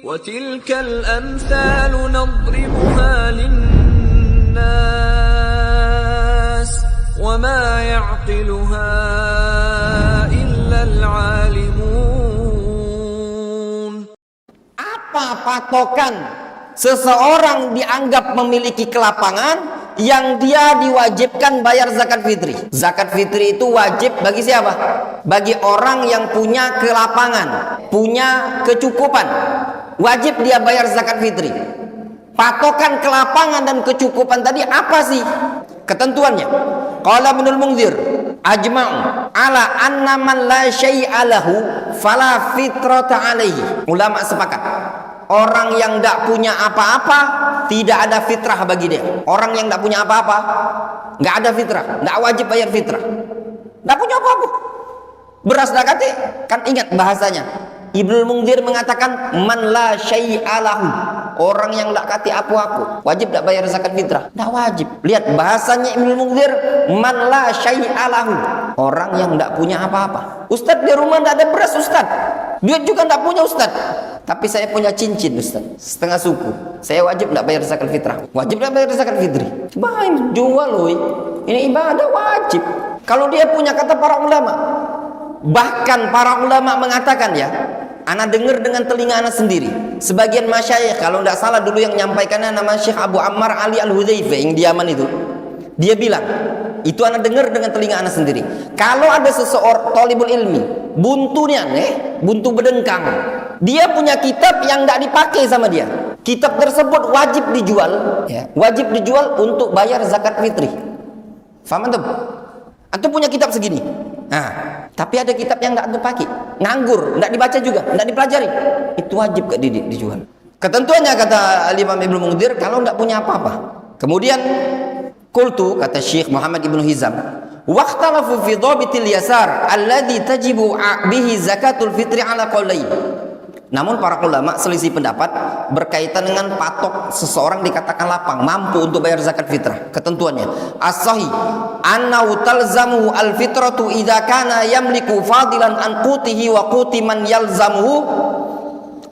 وَتِلْكَ الْأَمْثَالُ نَضْرِبُهَا لِلنَّاسِ وَمَا يَعْقِلُهَا إِلَّا الْعَالِمُونَ. Apa patokan seseorang dianggap memiliki kelapangan yang dia diwajibkan bayar zakat fitri? Zakat fitri itu wajib bagi siapa? Bagi orang yang punya kelapangan, punya kecukupan. Wajib dia bayar zakat fitri. Patokan kelapangan dan kecukupan tadi apa sih ketentuannya? Qala Ibnul Munzir, ajma'u ala anna man la syai'a lahu fala fitrata alaihi. Ulama sepakat, orang yang tidak punya apa-apa tidak ada fitrah bagi dia. Orang yang tidak punya apa-apa nggak ada fitrah, nggak wajib bayar fitrah. Nggak punya apa-apa, beras zakatnya kan, ingat bahasanya. Ibnu Munzir mengatakan man la syai'a lahu, orang yang tidak kati apa-apa wajib tidak bayar zakat fitrah? Tidak wajib. Lihat bahasanya Ibnu Munzir, man la syai'a lahu, orang yang tidak punya apa-apa. Ustadz, di rumah tidak ada beras Ustadz, duit juga tidak punya Ustadz, tapi saya punya cincin Ustadz setengah suku, saya wajib tidak bayar zakat fitrah? Wajib tidak bayar zakat fitri? Coba jual loh, ini ibadah wajib. Kalau dia punya, kata para ulama, bahkan para ulama mengatakan, ya, ana dengar dengan telinga ana sendiri, sebagian masyayikh, kalau tidak salah dulu yang menyampaikannya nama Syekh Abu Ammar Ali Al-Hudzaifah yang di Yaman itu, dia bilang, itu ana dengar dengan telinga ana sendiri, kalau ada seseorang thalibul ilmi, buntunya buntu bedengkang, dia punya kitab yang tidak dipakai sama dia, kitab tersebut wajib dijual, ya, wajib dijual untuk bayar zakat fitri. Faham antum? Antum punya kitab segini, nah, tapi ada kitab yang tidak dipakai, nganggur, tidak dibaca juga, tidak dipelajari, itu wajib gak dijual? Ketentuannya, kata Imam Ibnu Munzir, kalau tidak punya apa-apa. Kemudian qultu, kata Syekh Muhammad Ibnu Hizam, waqtalafu fi dhabitil yasar alladhi tajibu bihi zakatul fitri ala qaulain. Namun para ulama selisih pendapat berkaitan dengan patok seseorang dikatakan lapang, mampu untuk bayar zakat fitrah. Ketentuannya, as-sahih annahu talzamuhu al-fitratu idza kana yamliku fadilan an qutihi wa quti man yalzamuhu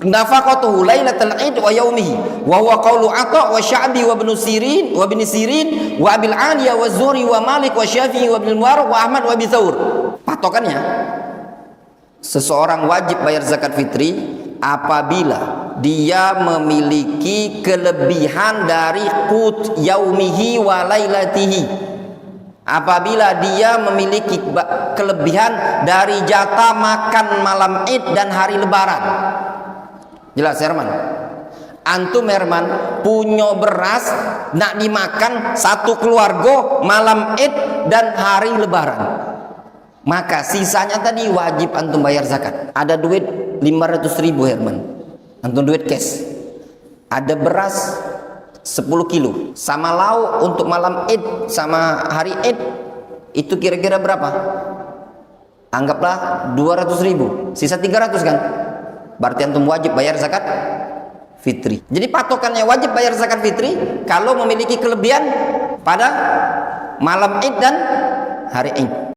nafaqatuhu lailatal id wa yaumihi, wa huwa qaulu Atha wa Sya'bi wa Ibnu Sirin wa Ibnu Sirin wa Abil Aliyah wa Zuhri wa Malik wa Syafi'i wa Ibnu Mubarak wa Ahmad wa Abi Tsaur. Patokannya, seseorang wajib bayar zakat fitri apabila dia memiliki kelebihan dari qut yaumihi wa lailatihi, apabila dia memiliki kelebihan dari jatah makan malam Id dan hari lebaran. Jelas Herman? Antum Herman punya beras nak dimakan satu keluarga malam Id dan hari lebaran, maka sisanya tadi wajib antum bayar zakat. Ada duit 500.000 Herman, antum duit cash, ada beras 10 kilo sama lauk untuk malam Id sama hari Id, itu kira-kira berapa? Anggaplah 200.000, sisa 300 kan, berarti antum wajib bayar zakat fitri. Jadi patokannya wajib bayar zakat fitri kalau memiliki kelebihan pada malam Id dan hari Id.